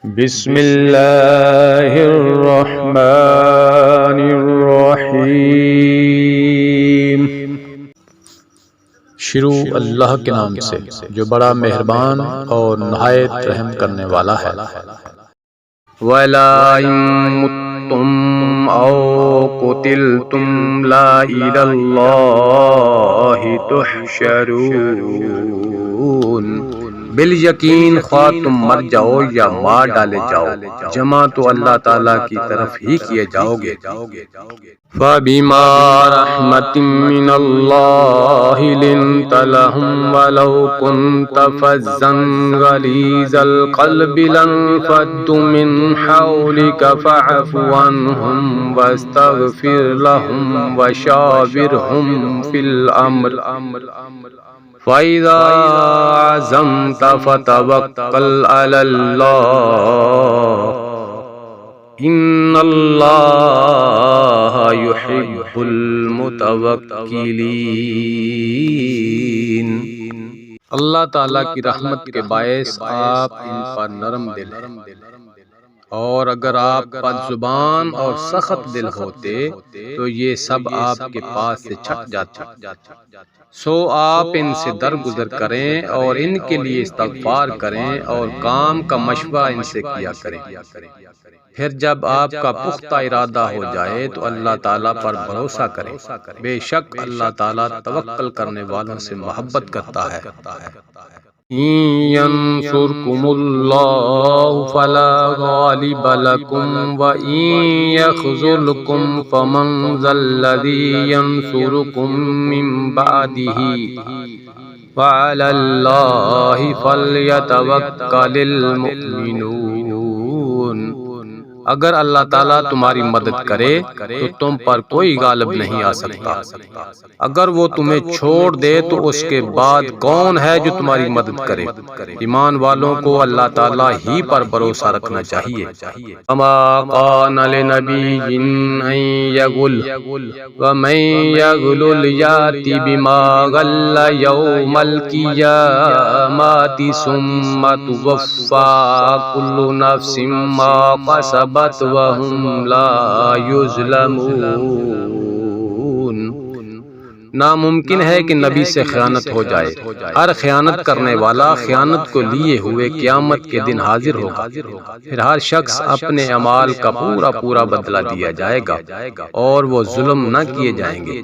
بسم اللہ الرحمن الرحیم۔ شروع اللہ کے نام سے جو بڑا مہربان اور نہایت رحم کرنے والا ہے۔ وَلَا إِن مُتُّمْ أَوْ قُتِلْتُمْ لَا إِلَى اللَّهِ تُحْشَرُونَ۔ بالیقین خواہ تم مر جاؤ یا مار ڈالے جاؤ، جمع تو اللہ تعالیٰ کی طرف ہی کیے جاؤ گے۔ فَبِمَا رَحْمَةٍ مِّنَ اللَّهِ لِنتَ لَهُمْ وَلَوْ كُنتَ فَظًّا غَلِيظَ الْقَلْبِ لَانفَضُّوا مِنْ حَوْلِكَ فَاعْفُ عَنْهُمْ وَاسْتَغْفِرْ لَهُمْ وَشَاوِرْهُمْ فِي الْأَمْرِ فَإِذَا عَزَمْتَ فَتَوَكَّلْ عَلَى اللَّهِ إِنَّ اللَّهَ يُحِبُّ الْمُتَوَكِّلِينَ۔ اللہ تعالیٰ کی رحمت کے باعث آپ ان پر نرم دل ہیں، اور اگر آپ بد زبان اور سخت دل ہوتے تو یہ سب آپ کے پاس سے چھٹ جاتے۔ سو آپ ان سے درگزر کریں اور ان کے لیے استغفار کریں اور کام کا مشورہ ان سے کیا کریں۔ پھر جب آپ کا پختہ ارادہ ہو جائے تو اللہ تعالیٰ پر بھروسہ کریں، بے شک اللہ تعالیٰ توکل کرنے والوں سے محبت کرتا ہے۔ إِن يَنصُرْكُمُ اللَّهُ فَلَا غَالِبَ لَكُمْ وَإِن يَخْذُلْكُمْ فَمَنْ ذَا الَّذِي يَنصُرُكُم مِّن بَعْدِهِ وَعَلَى اللَّهِ فَلْيَتَوَكَّلِ الْمُؤْمِنُونَ۔ اگر اللہ تعالیٰ تمہاری مدد کرے تو تم پر کوئی غالب نہیں آ سکتا، اگر وہ تمہیں چھوڑ دے تو اس کے بعد کون ہے جو تمہاری مدد کرے؟ ایمان والوں کو اللہ تعالیٰ ہی پر بھروسہ رکھنا چاہیے۔ وَمَا كَانَ لِنَبِيٍّ أَن يَغُلَّ وَمَن يَغْلُلْ يَأْتِ بِمَا غَلَّ يَوْمَ الْقِيَامَةِ ثُمَّ تُوَفَّى كُلُّ نَفْسٍ مَّا كَسَبَتْ وَهُمْ لَا يُظْلَمُونَ۔ ناممکن ہے کہ نبی سے خیانت ہو جائے، ہر خیانت کرنے والا خیانت کو لیے ہوئے قیامت کے دن حاضر ہوگا، پھر ہر شخص اپنے اعمال کا پورا بدلہ دیا جائے گا اور وہ ظلم نہ کیے جائیں گے۔